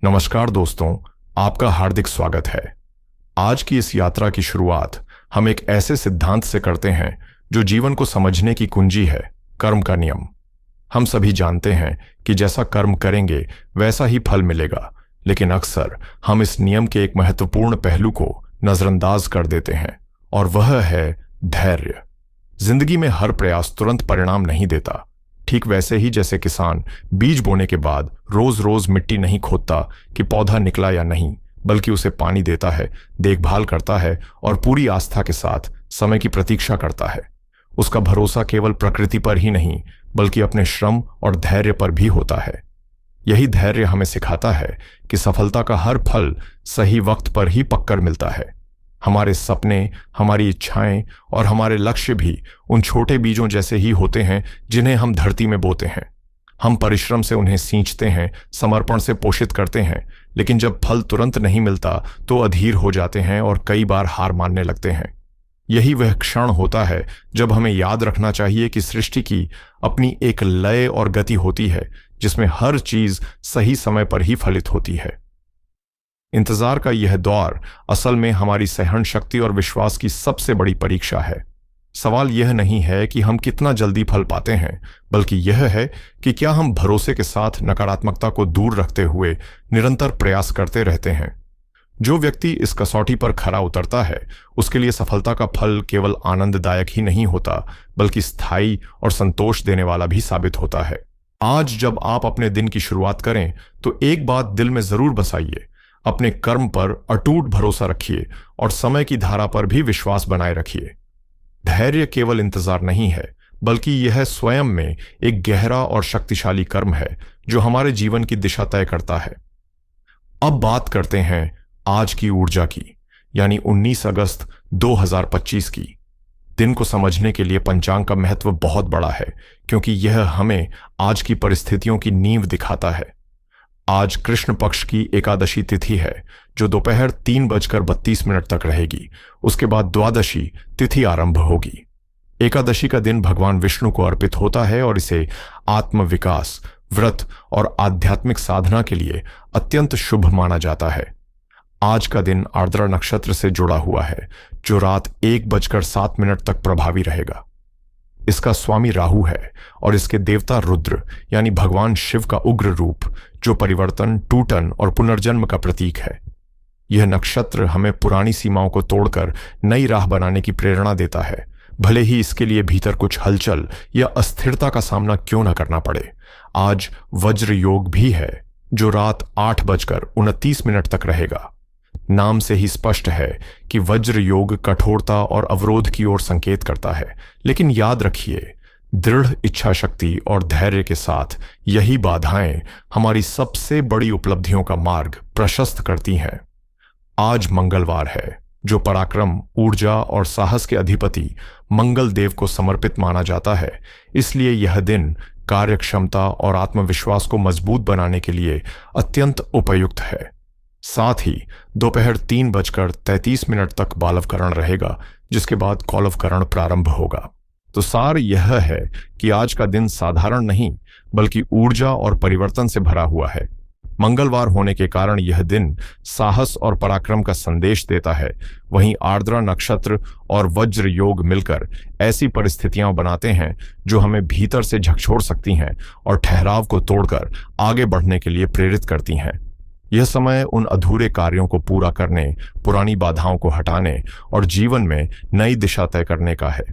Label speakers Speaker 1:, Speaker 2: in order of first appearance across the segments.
Speaker 1: नमस्कार दोस्तों, आपका हार्दिक स्वागत है। आज की इस यात्रा की शुरुआत हम एक ऐसे सिद्धांत से करते हैं जो जीवन को समझने की कुंजी है, कर्म का नियम। हम सभी जानते हैं कि जैसा कर्म करेंगे वैसा ही फल मिलेगा, लेकिन अक्सर हम इस नियम के एक महत्वपूर्ण पहलू को नजरअंदाज कर देते हैं और वह है धैर्य। जिंदगी में हर प्रयास तुरंत परिणाम नहीं देता। ठीक वैसे ही जैसे किसान बीज बोने के बाद रोज रोज मिट्टी नहीं खोदता कि पौधा निकला या नहीं, बल्कि उसे पानी देता है, देखभाल करता है और पूरी आस्था के साथ समय की प्रतीक्षा करता है। उसका भरोसा केवल प्रकृति पर ही नहीं बल्कि अपने श्रम और धैर्य पर भी होता है। यही धैर्य हमें सिखाता है कि सफलता का हर फल सही वक्त पर ही पक्कर मिलता है। हमारे सपने, हमारी इच्छाएं और हमारे लक्ष्य भी उन छोटे बीजों जैसे ही होते हैं जिन्हें हम धरती में बोते हैं। हम परिश्रम से उन्हें सींचते हैं, समर्पण से पोषित करते हैं, लेकिन जब फल तुरंत नहीं मिलता तो अधीर हो जाते हैं और कई बार हार मानने लगते हैं। यही वह क्षण होता है जब हमें याद रखना चाहिए कि सृष्टि की अपनी एक लय और गति होती है जिसमें हर चीज सही समय पर ही फलित होती है। इंतजार का यह दौर असल में हमारी सहन शक्ति और विश्वास की सबसे बड़ी परीक्षा है। सवाल यह नहीं है कि हम कितना जल्दी फल पाते हैं, बल्कि यह है कि क्या हम भरोसे के साथ नकारात्मकता को दूर रखते हुए निरंतर प्रयास करते रहते हैं। जो व्यक्ति इस कसौटी पर खरा उतरता है, उसके लिए सफलता का फल केवल आनंददायक ही नहीं होता, बल्कि स्थायी और संतोष देने वाला भी साबित होता है। आज जब आप अपने दिन की शुरुआत करें तो एक बात दिल में जरूर बसाइए, अपने कर्म पर अटूट भरोसा रखिए और समय की धारा पर भी विश्वास बनाए रखिए। धैर्य केवल इंतजार नहीं है, बल्कि यह स्वयं में एक गहरा और शक्तिशाली कर्म है जो हमारे जीवन की दिशा तय करता है। अब बात करते हैं आज की ऊर्जा की, यानी 19 अगस्त 2025 की। दिन को समझने के लिए पंचांग का महत्व बहुत बड़ा है, क्योंकि यह हमें आज की परिस्थितियों की नींव दिखाता है। आज कृष्ण पक्ष की एकादशी तिथि है जो दोपहर 3:32 तक रहेगी। उसके बाद द्वादशी तिथि आरंभ होगी। एकादशी का दिन भगवान विष्णु को अर्पित होता है और इसे आत्म विकास, व्रत और आध्यात्मिक साधना के लिए अत्यंत शुभ माना जाता है। आज का दिन आर्द्रा नक्षत्र से जुड़ा हुआ है जो रात 1:07 तक प्रभावी रहेगा। इसका स्वामी राहु है और इसके देवता रुद्र यानी भगवान शिव का उग्र रूप, जो परिवर्तन, टूटन और पुनर्जन्म का प्रतीक है। यह नक्षत्र हमें पुरानी सीमाओं को तोड़कर नई राह बनाने की प्रेरणा देता है, भले ही इसके लिए भीतर कुछ हलचल या अस्थिरता का सामना क्यों न करना पड़े। आज वज्र योग भी है जो रात 8:29 तक रहेगा। नाम से ही स्पष्ट है कि वज्र योग कठोरता और अवरोध की ओर संकेत करता है, लेकिन याद रखिए, दृढ़ इच्छा शक्ति और धैर्य के साथ यही बाधाएं हमारी सबसे बड़ी उपलब्धियों का मार्ग प्रशस्त करती हैं। आज मंगलवार है जो पराक्रम, ऊर्जा और साहस के अधिपति मंगल देव को समर्पित माना जाता है। इसलिए यह दिन कार्य क्षमता और आत्मविश्वास को मजबूत बनाने के लिए अत्यंत उपयुक्त है। साथ ही दोपहर 3:33 तक बालवकरण रहेगा, जिसके बाद कौलवकरण प्रारंभ होगा। तो सार यह है कि आज का दिन साधारण नहीं बल्कि ऊर्जा और परिवर्तन से भरा हुआ है। मंगलवार होने के कारण यह दिन साहस और पराक्रम का संदेश देता है। वहीं आर्द्रा नक्षत्र और वज्र योग मिलकर ऐसी परिस्थितियां बनाते हैं जो हमें भीतर से झकझोर सकती हैं और ठहराव को तोड़कर आगे बढ़ने के लिए प्रेरित करती हैं। यह समय उन अधूरे कार्यों को पूरा करने, पुरानी बाधाओं को हटाने और जीवन में नई दिशा तय करने का है।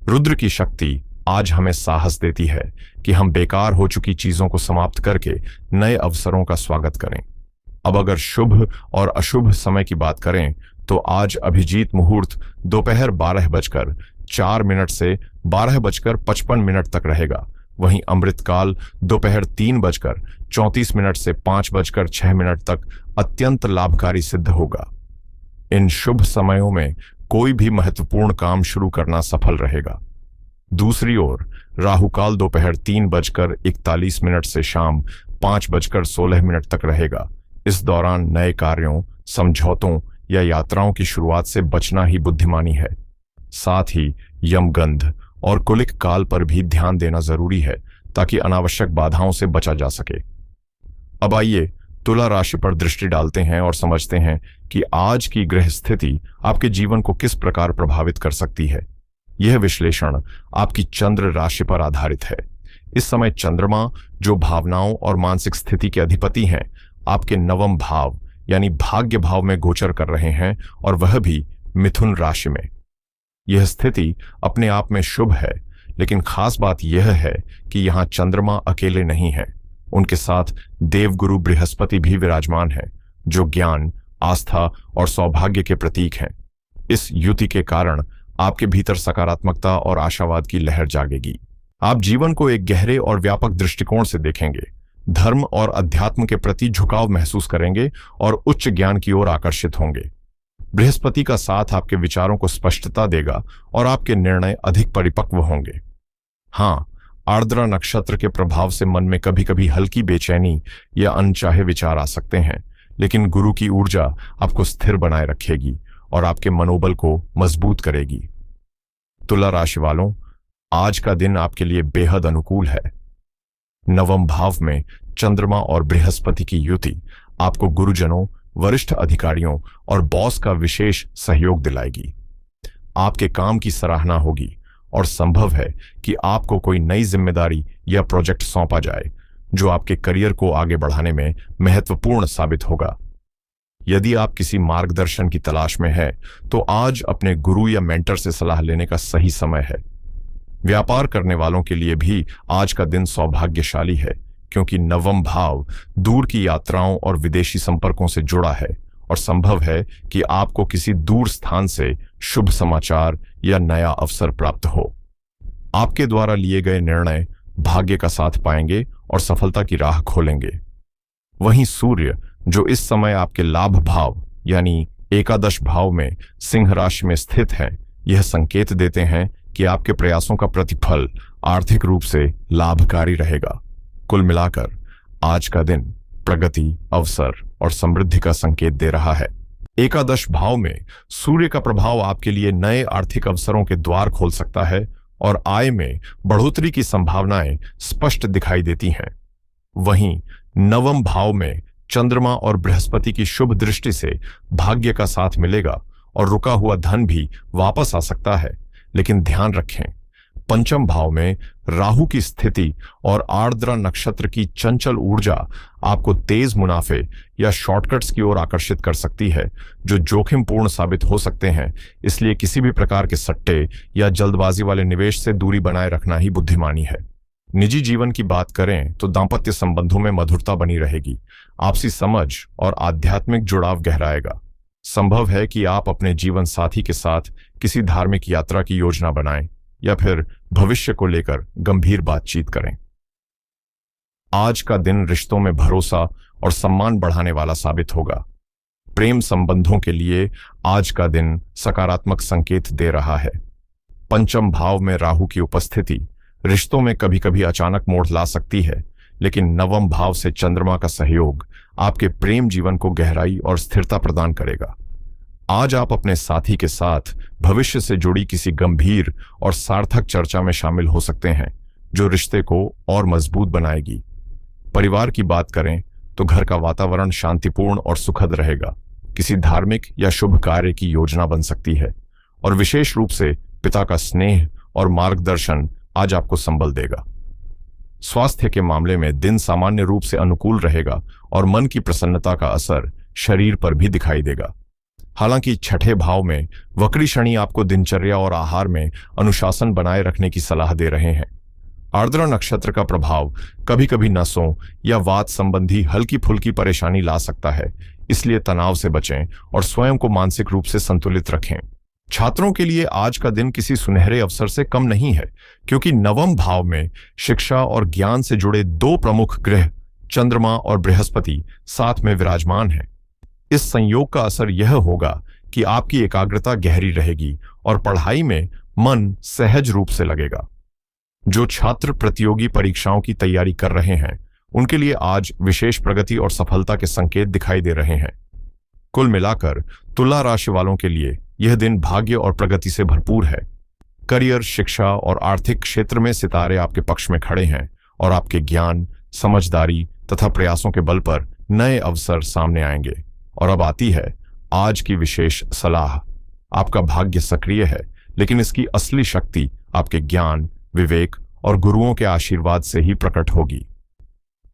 Speaker 1: रुद्र की शक्ति आज हमें साहस देती है कि हम बेकार हो चुकी चीजों को समाप्त करके नए अवसरों का स्वागत करें। अब अगर शुभ और अशुभ समय की बात करें तो आज अभिजीत मुहूर्त दोपहर 12:04 से 12:55 तक रहेगा। वहीं अमृतकाल दोपहर 3:34 से 5:06 तक अत्यंत लाभकारी सिद्ध होगा। इन शुभ समयों में कोई भी महत्वपूर्ण काम शुरू करना सफल रहेगा। दूसरी ओर राहुकाल दोपहर 3:41 से शाम 5:16 तक रहेगा। इस दौरान नए कार्यों, समझौतों या यात्राओं की शुरुआत से बचना ही बुद्धिमानी है। साथ ही यमगंध और कुलिक काल पर भी ध्यान देना जरूरी है ताकि अनावश्यक बाधाओं से बचा जा सके। अब आइए तुला राशि पर दृष्टि डालते हैं और समझते हैं कि आज की ग्रह स्थिति आपके जीवन को किस प्रकार प्रभावित कर सकती है। यह विश्लेषण आपकी चंद्र राशि पर आधारित है। इस समय चंद्रमा, जो भावनाओं और मानसिक स्थिति के अधिपति हैं, आपके नवम भाव यानी भाग्य भाव में गोचर कर रहे हैं, और वह भी मिथुन राशि में। यह स्थिति अपने आप में शुभ है, लेकिन खास बात यह है कि यहां चंद्रमा अकेले नहीं है। उनके साथ देवगुरु बृहस्पति भी विराजमान है, जो ज्ञान, आस्था और सौभाग्य के प्रतीक हैं। इस युति के कारण आपके भीतर सकारात्मकता और आशावाद की लहर जागेगी। आप जीवन को एक गहरे और व्यापक दृष्टिकोण से देखेंगे, धर्म और अध्यात्म के प्रति झुकाव महसूस करेंगे और उच्च ज्ञान की ओर आकर्षित होंगे। बृहस्पति का साथ आपके विचारों को स्पष्टता देगा और आपके निर्णय अधिक परिपक्व होंगे। हाँ, आर्द्रा नक्षत्र के प्रभाव से मन में कभी कभी हल्की बेचैनी या अनचाहे विचार आ सकते हैं, लेकिन गुरु की ऊर्जा आपको स्थिर बनाए रखेगी और आपके मनोबल को मजबूत करेगी। तुला राशि वालों, आज का दिन आपके लिए बेहद अनुकूल है। नवम भाव में चंद्रमा और बृहस्पति की युति आपको गुरुजनों, वरिष्ठ अधिकारियों और बॉस का विशेष सहयोग दिलाएगी। आपके काम की सराहना होगी और संभव है कि आपको कोई नई जिम्मेदारी या प्रोजेक्ट सौंपा जाए, जो आपके करियर को आगे बढ़ाने में महत्वपूर्ण साबित होगा। यदि आप किसी मार्गदर्शन की तलाश में है, तो आज अपने गुरु या मेंटर से सलाह लेने का सही समय है। व्यापार करने वालों के लिए भी आज का दिन सौभाग्यशाली है, क्योंकि नवम भाव दूर की यात्राओं और विदेशी संपर्कों से जुड़ा है और संभव है कि आपको किसी दूर स्थान से शुभ समाचार या नया अवसर प्राप्त हो। आपके द्वारा लिए गए निर्णय भाग्य का साथ पाएंगे और सफलता की राह खोलेंगे। वहीं सूर्य, जो इस समय आपके लाभ भाव यानी एकादश भाव में सिंह राशि में स्थित है, यह संकेत देते हैं कि आपके प्रयासों का प्रतिफल आर्थिक रूप से लाभकारी रहेगा। कुल मिलाकर आज का दिन प्रगति, अवसर और समृद्धि का संकेत दे रहा है। एकादश भाव में सूर्य का प्रभाव आपके लिए नए आर्थिक अवसरों के द्वार खोल सकता है और आय में बढ़ोतरी की संभावनाएं स्पष्ट दिखाई देती हैं। वहीं नवम भाव में चंद्रमा और बृहस्पति की शुभ दृष्टि से भाग्य का साथ मिलेगा और रुका हुआ धन भी वापस आ सकता है, लेकिन ध्यान रखें, पंचम भाव में राहु की स्थिति और आर्द्रा नक्षत्र की चंचल ऊर्जा आपको तेज मुनाफे या शॉर्टकट्स की ओर आकर्षित कर सकती है, जो जोखिमपूर्ण साबित हो सकते हैं। इसलिए किसी भी प्रकार के सट्टे या जल्दबाजी वाले निवेश से दूरी बनाए रखना ही बुद्धिमानी है। निजी जीवन की बात करें तो दांपत्य संबंधों में मधुरता बनी रहेगी, आपसी समझ और आध्यात्मिक जुड़ाव गहराएगा। संभव है कि आप अपने जीवन साथी के साथ किसी धार्मिक यात्रा की योजना बनाएं या फिर भविष्य को लेकर गंभीर बातचीत करें। आज का दिन रिश्तों में भरोसा और सम्मान बढ़ाने वाला साबित होगा। प्रेम संबंधों के लिए आज का दिन सकारात्मक संकेत दे रहा है। पंचम भाव में राहु की उपस्थिति रिश्तों में कभी कभी अचानक मोड़ ला सकती है, लेकिन नवम भाव से चंद्रमा का सहयोग आपके प्रेम जीवन को गहराई और स्थिरता प्रदान करेगा। आज आप अपने साथी के साथ भविष्य से जुड़ी किसी गंभीर और सार्थक चर्चा में शामिल हो सकते हैं, जो रिश्ते को और मजबूत बनाएगी। परिवार की बात करें तो घर का वातावरण शांतिपूर्ण और सुखद रहेगा। किसी धार्मिक या शुभ कार्य की योजना बन सकती है और विशेष रूप से पिता का स्नेह और मार्गदर्शन आज आपको संबल देगा। स्वास्थ्य के मामले में दिन सामान्य रूप से अनुकूल रहेगा और मन की प्रसन्नता का असर शरीर पर भी दिखाई देगा। हालांकि छठे भाव में वक्री शनि आपको दिनचर्या और आहार में अनुशासन बनाए रखने की सलाह दे रहे हैं। आर्द्रा नक्षत्र का प्रभाव कभी कभी नसों या वात संबंधी हल्की फुल्की परेशानी ला सकता है, इसलिए तनाव से बचें और स्वयं को मानसिक रूप से संतुलित रखें। छात्रों के लिए आज का दिन किसी सुनहरे अवसर से कम नहीं है, क्योंकि नवम भाव में शिक्षा और ज्ञान से जुड़े दो प्रमुख ग्रह चंद्रमा और बृहस्पति साथ में विराजमान हैं। इस संयोग का असर यह होगा कि आपकी एकाग्रता गहरी रहेगी और पढ़ाई में मन सहज रूप से लगेगा। जो छात्र प्रतियोगी परीक्षाओं की तैयारी कर रहे हैं, उनके लिए आज विशेष प्रगति और सफलता के संकेत दिखाई दे रहे हैं। कुल मिलाकर तुला राशि वालों के लिए यह दिन भाग्य और प्रगति से भरपूर है। करियर, शिक्षा और आर्थिक क्षेत्र में सितारे आपके पक्ष में खड़े हैं और आपके ज्ञान, समझदारी तथा प्रयासों के बल पर नए अवसर सामने आएंगे। और अब आती है आज की विशेष सलाह। आपका भाग्य सक्रिय है, लेकिन इसकी असली शक्ति आपके ज्ञान, विवेक और गुरुओं के आशीर्वाद से ही प्रकट होगी।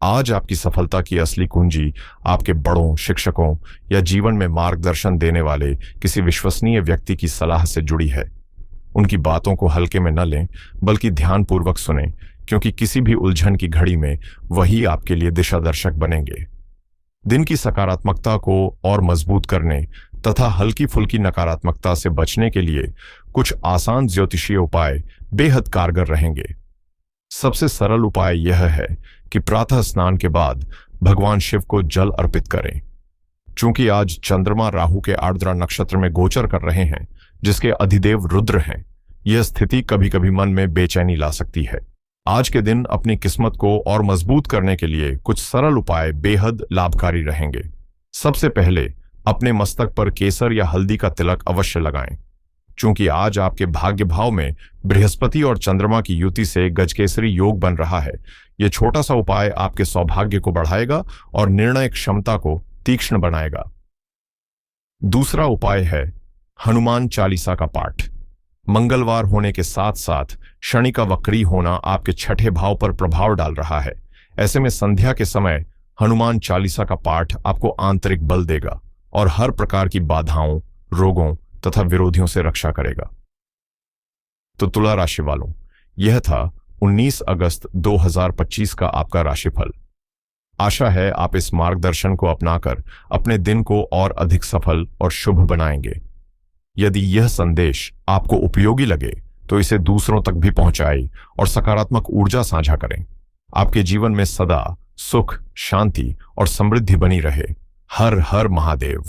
Speaker 1: आज आपकी सफलता की असली कुंजी आपके बड़ों, शिक्षकों या जीवन में मार्गदर्शन देने वाले किसी विश्वसनीय व्यक्ति की सलाह से जुड़ी है। उनकी बातों को हल्के में न लें, बल्कि ध्यानपूर्वक सुनें, क्योंकि किसी भी उलझन की घड़ी में वही आपके लिए दिशा दर्शक बनेंगे। दिन की सकारात्मकता को और मजबूत करने तथा हल्की फुल्की नकारात्मकता से बचने के लिए कुछ आसान ज्योतिषीय उपाय बेहद कारगर रहेंगे। सबसे सरल उपाय यह है कि प्रातः स्नान के बाद भगवान शिव को जल अर्पित करें। चूंकि आज चंद्रमा राहु के आर्द्रा नक्षत्र में गोचर कर रहे हैं, जिसके अधिदेव रुद्र हैं, यह स्थिति कभी कभी मन में बेचैनी ला सकती है। आज के दिन अपनी किस्मत को और मजबूत करने के लिए कुछ सरल उपाय बेहद लाभकारी रहेंगे। सबसे पहले अपने मस्तक पर केसर या हल्दी का तिलक अवश्य लगाएं। चूंकि आज आपके भाग्य भाव में बृहस्पति और चंद्रमा की युति से गजकेसरी योग बन रहा है, यह छोटा सा उपाय आपके सौभाग्य को बढ़ाएगा और निर्णय क्षमता को तीक्ष्ण बनाएगा। दूसरा उपाय है हनुमान चालीसा का पाठ। मंगलवार होने के साथ साथ शनि का वक्री होना आपके छठे भाव पर प्रभाव डाल रहा है। ऐसे में संध्या के समय हनुमान चालीसा का पाठ आपको आंतरिक बल देगा और हर प्रकार की बाधाओं, रोगों तथा विरोधियों से रक्षा करेगा। तो तुला राशि वालों, यह था 19 अगस्त 2025 का आपका राशिफल। आशा है आप इस मार्गदर्शन को अपनाकर अपने दिन को और अधिक सफल और शुभ बनाएंगे। यदि यह संदेश आपको उपयोगी लगे तो इसे दूसरों तक भी पहुंचाएं और सकारात्मक ऊर्जा साझा करें। आपके जीवन में सदा सुख, शांति और समृद्धि बनी रहे। हर हर महादेव।